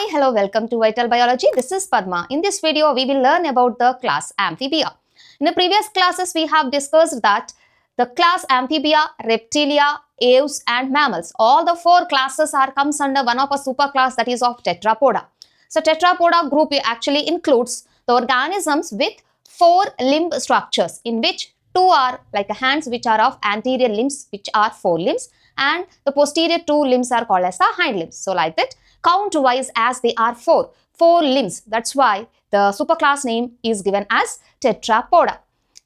Hi, hello, welcome to Vital Biology. This is Padma. In this video, we will learn about the class Amphibia. In the previous classes, we have discussed that the class Amphibia, Reptilia, Aves and Mammals, all the four classes comes under one of a superclass that is of Tetrapoda. So, Tetrapoda group actually includes the organisms with four limb structures, in which two are like hands, which are of anterior limbs, which are forelimbs, and the posterior two limbs are called as the hind limbs. So, like that, count wise as they are four limbs. That's why the superclass name is given as Tetrapoda,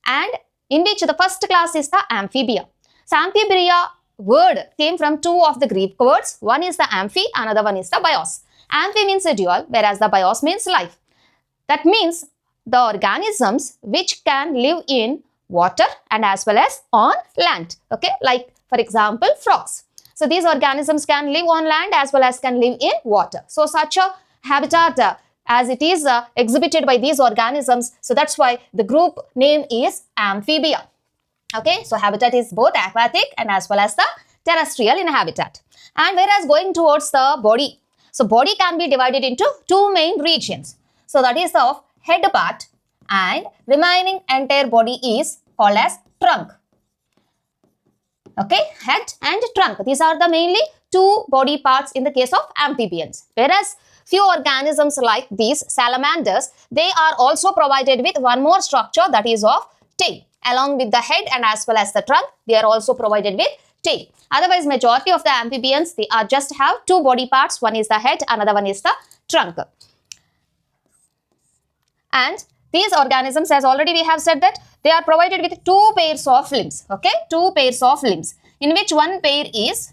and in which the first class is the Amphibia. So, Amphibia word came from two of the Greek words. One is the amphi, another one is the bios. Amphi means a dual, whereas the bios means life. That means the organisms which can live in water and as well as on land. Okay, like for example, frogs. So, these organisms can live on land as well as can live in water. So, such a habitat as it is exhibited by these organisms. So, that's why the group name is Amphibia. Okay, so habitat is both aquatic and as well as the terrestrial in habitat. And whereas going towards the body, so body can be divided into two main regions. So, that is of head part, and remaining entire body is called as trunk. Okay, head and trunk. These are the mainly two body parts in the case of amphibians. Whereas few organisms like these salamanders, they are also provided with one more structure, that is of tail. Along with the head and as well as the trunk, they are also provided with tail. Otherwise, majority of the amphibians, they are just have two body parts. One is the head, another one is the trunk. And these organisms, as already we have said, that they are provided with two pairs of limbs. Okay, two pairs of limbs, in which one pair is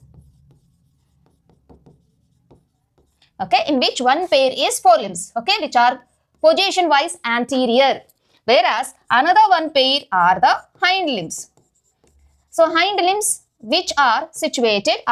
forelimbs. Okay, which are position wise anterior, whereas another one pair are the hind limbs. So, hind limbs which are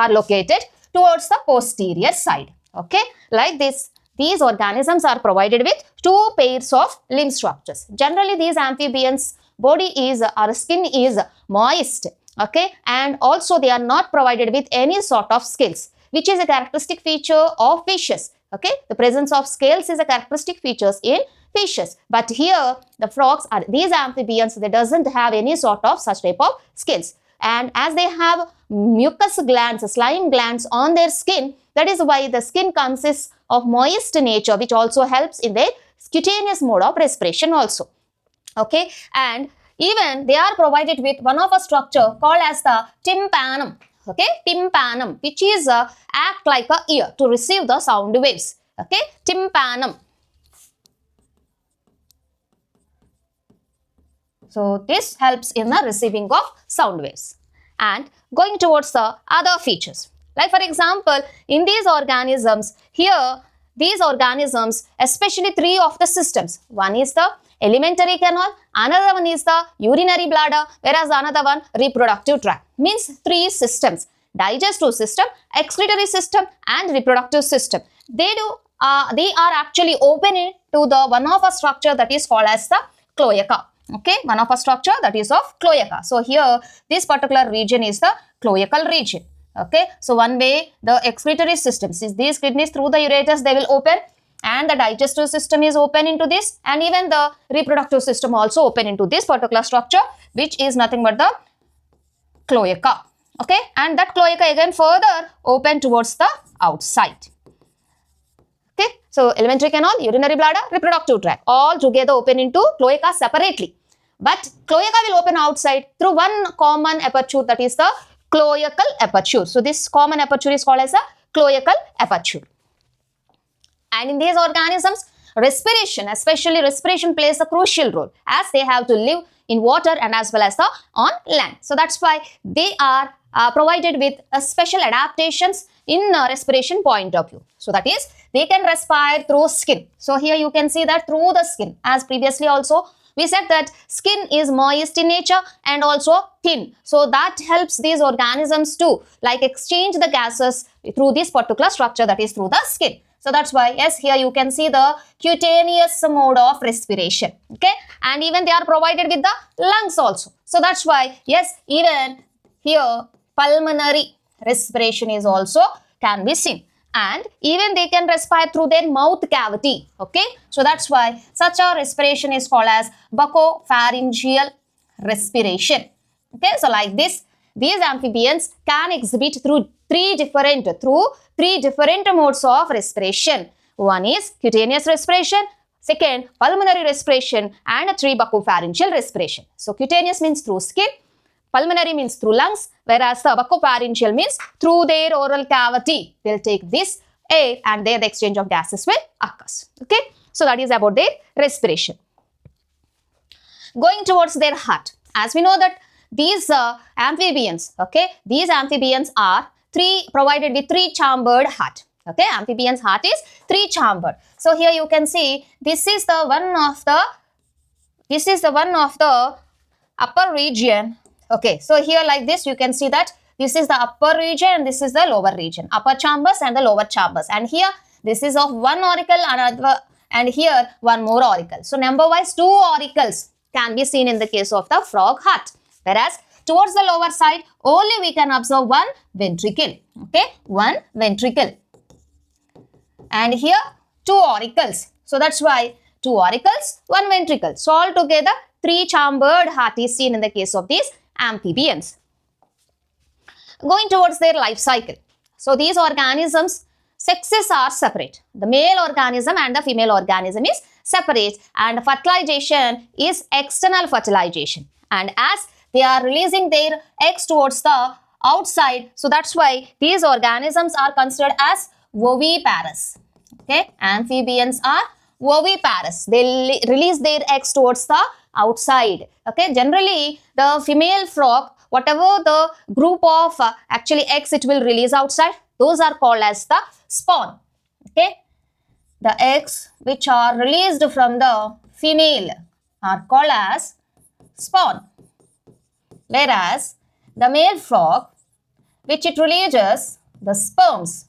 located towards the posterior side. Okay, like this. These organisms are provided with two pairs of limb structures. Generally, these amphibians' body is or skin is moist. Okay, and also they are not provided with any sort of scales, which is a characteristic feature of fishes. Okay, the presence of scales is a characteristic feature in fishes. But here, the frogs are these amphibians. They doesn't have any sort of such type of scales. And as they have mucus glands, slime glands on their skin, that is why the skin consists of moist nature, which also helps in their cutaneous mode of respiration also. Okay, and even they are provided with one of a structure called as the tympanum. Okay, tympanum, which is act like a ear to receive the sound waves. Okay, tympanum. So, this helps in the receiving of sound waves. And going towards the other features, like for example, in these organisms, here these organisms, especially three of the systems, one is the alimentary canal, another one is the urinary bladder, whereas another one reproductive tract. Means three systems: digestive system, excretory system and reproductive system. They are actually open to the one of a structure that is called as the cloaca. Okay, one of a structure that is of cloaca. So, here this particular region is the cloacal region. Okay, so one way the excretory systems is these kidneys through the ureters, they will open, and the digestive system is open into this, and even the reproductive system also open into this particular structure, which is nothing but the cloaca. Okay, and that cloaca again further open towards the outside. Okay, so alimentary canal, urinary bladder, reproductive tract, all together open into cloaca separately. But cloaca will open outside through one common aperture, that is the cloacal aperture. So, this common aperture is called as a cloacal aperture. And in these organisms, respiration, especially respiration, plays a crucial role, as they have to live in water and as well as on land. So, that's why they are provided with special adaptations in respiration point of view. So, that is, they can respire through skin. So, here you can see that through the skin, as previously also we said that skin is moist in nature and also thin. So, that helps these organisms to like exchange the gases through this particular structure, that is through the skin. So, that's why, yes, here you can see the cutaneous mode of respiration. Okay, and even they are provided with the lungs also. So, that's why, yes, even here pulmonary respiration is also can be seen. and even they can respire through their mouth cavity. Okay, so that's why such a respiration is called as buccopharyngeal respiration. Okay, so like this, these amphibians can exhibit through three different modes of respiration. One is cutaneous respiration, second pulmonary respiration, and three buccopharyngeal respiration. So cutaneous means through skin, pulmonary means through lungs, whereas the buccopharyngeal means through their oral cavity. They'll take this air and there the exchange of gases will occur. Okay, so that is about their respiration. Going towards their heart, as we know that these amphibians, okay, these amphibians are provided with three-chambered heart. Okay, amphibian's heart is three-chambered. So here you can see this is the one of the upper region. Okay, so here like this you can see that this is the upper region and this is the lower region, upper chambers and the lower chambers, and here this is of one auricle and here one more auricle. So number wise 2 auricles can be seen in the case of the frog heart, whereas towards the lower side only we can observe one ventricle. Okay, one ventricle, and here 2 auricles. So that's why 2 auricles, 1 ventricle. So altogether 3-chambered heart is seen in the case of these amphibians. Going towards their life cycle. So these organisms, sexes are separate. The male organism and the female organism is separate, and fertilization is external fertilization. And as they are releasing their eggs towards the outside, so that's why these organisms are considered as oviparous. Okay, amphibians are oviparous. They release their eggs towards the outside. Okay, generally the female frog, whatever the group of actually eggs it will release outside, those are called as the spawn. Okay, the eggs which are released from the female are called as spawn, whereas the male frog which it releases the sperms,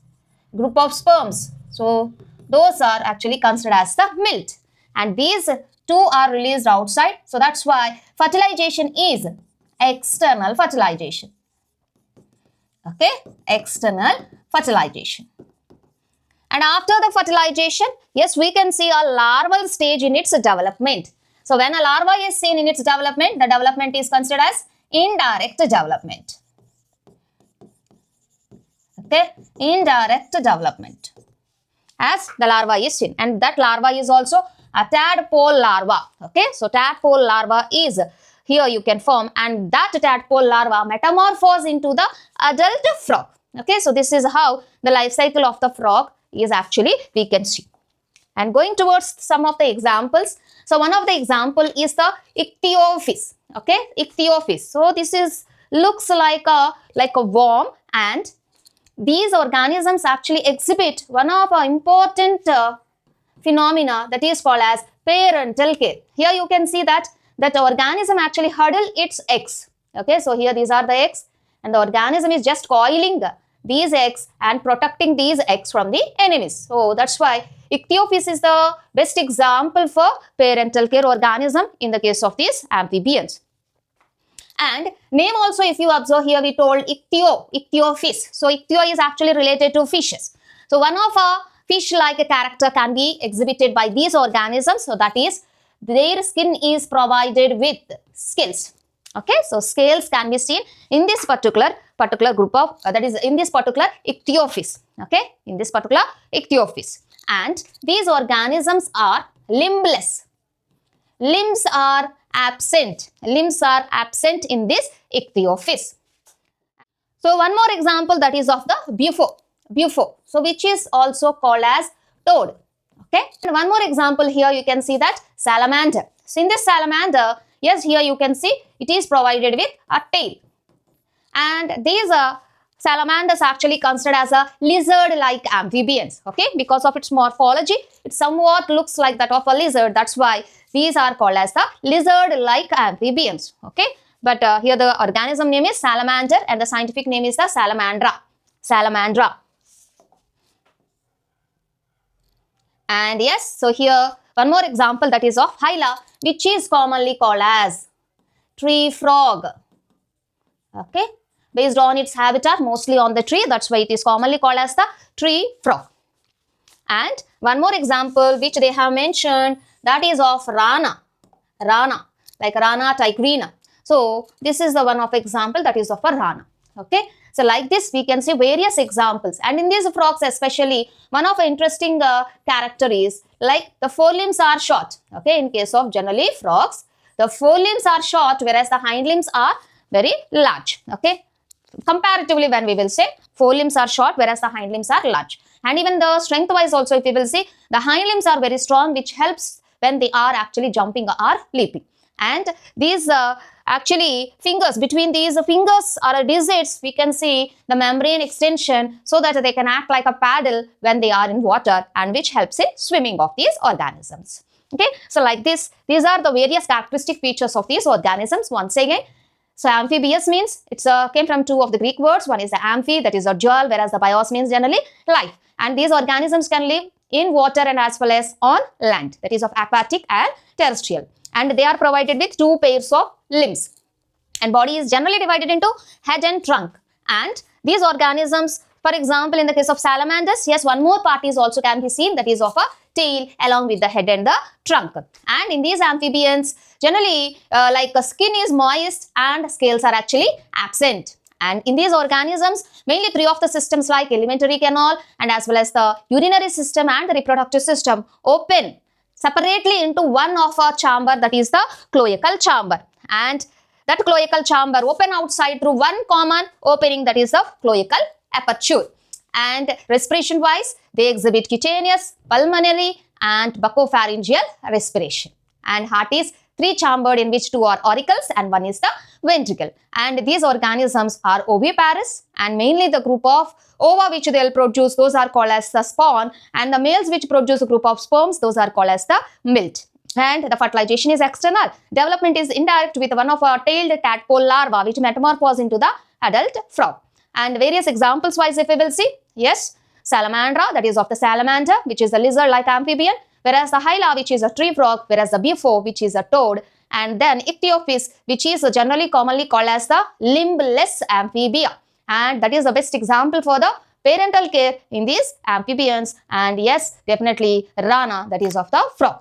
group of sperms, so those are actually considered as the milt, and these 2 are released outside. So that's why fertilization is external fertilization. Okay, external fertilization. And after the fertilization, yes, we can see a larval stage in its development. So when a larva is seen in its development, the development is considered as indirect development. Okay, indirect development, as the larva is seen, and that larva is also a tadpole larva. Okay, so tadpole larva is here you can form, and that tadpole larva metamorphose into the adult frog. Okay, so this is how the life cycle of the frog is actually we can see. And going towards some of the examples, so one of the example is the ichthyophis. Okay, ichthyophis. So this is looks like a worm, and these organisms actually exhibit one of our important phenomena that is called as parental care. Here you can see that organism actually huddle its eggs. Okay, so here these are the eggs, and the organism is just coiling these eggs and protecting these eggs from the enemies. So that's why ichthyophis is the best example for parental care organism in the case of these amphibians. And name also, if you observe here, we told ichthyophis. So ichthyo is actually related to fishes. So one of a fish-like character can be exhibited by these organisms. So that is, their skin is provided with scales. Okay, so scales can be seen in this particular group of that is in this particular ichthyophis. Okay, in this particular ichthyophis, and these organisms are limbless. Limbs are absent. Limbs are absent in this ichthyophis. So one more example, that is of the bufo. So which is also called as toad. Okay. And one more example here you can see that salamander. So in this salamander, yes, here you can see it is provided with a tail. And these salamanders actually considered as a lizard-like amphibians. Okay, because of its morphology, it somewhat looks like that of a lizard. That's why these are called as the lizard-like amphibians. Okay, but here the organism name is salamander and the scientific name is the salamandra. And yes, so here one more example, that is of phyla, which is commonly called as tree frog. Okay, based on its habitat, mostly on the tree. That's why it is commonly called as the tree frog. And one more example which they have mentioned, that is of rana, like Rana tigrina. So this is the one of example that is of a rana. Okay, so like this we can see various examples, and in these frogs especially, one of interesting character is like the forelimbs are short. Okay, in case of generally frogs, the forelimbs are short, whereas the hind limbs are very large. Okay, comparatively when we will say forelimbs are short, whereas the hind limbs are large. And even the strength wise also, if we will see, the hind limbs are very strong, which helps when they are actually jumping or leaping. And these actually fingers, between these fingers or digits, we can see the membrane extension so that they can act like a paddle when they are in water, and which helps in swimming of these organisms. Okay, so like this, these are the various characteristic features of these organisms. Once again, so amphibious means it's came from two of the Greek words. One is the amphi, that is a jewel, whereas the bios means generally life. And these organisms can live in water and as well as on land, that is of aquatic and terrestrial. And they are provided with two pairs of limbs. And body is generally divided into head and trunk. And these organisms, for example, in the case of salamanders, yes, one more part is also can be seen, that is of a tail along with the head and the trunk. And in these amphibians, generally like skin is moist and scales are actually absent. And in these organisms, mainly three of the systems like alimentary canal and as well as the urinary system and the reproductive system open separately into one of a chamber, that is the cloacal chamber. And that cloacal chamber open outside through one common opening, that is the cloacal aperture. And respiration wise, they exhibit cutaneous, pulmonary and buccopharyngeal respiration. And heart is three-chambered, in which two are auricles and one is the ventricle. And these organisms are oviparous, and mainly the group of ova which they will produce, those are called as the spawn, and the males which produce a group of sperms, those are called as the milt. And the fertilization is external. Development is indirect, with one of our tailed tadpole larva which metamorphose into the adult frog. And various examples wise, if we will see, yes, salamandra, that is of the salamander, which is a lizard-like amphibian, whereas the hyla, which is a tree frog, whereas the bifo, which is a toad, and then ichthyophis, which is generally commonly called as the limbless amphibia. And that is the best example for the parental care in these amphibians. And yes, definitely rana, that is of the frog.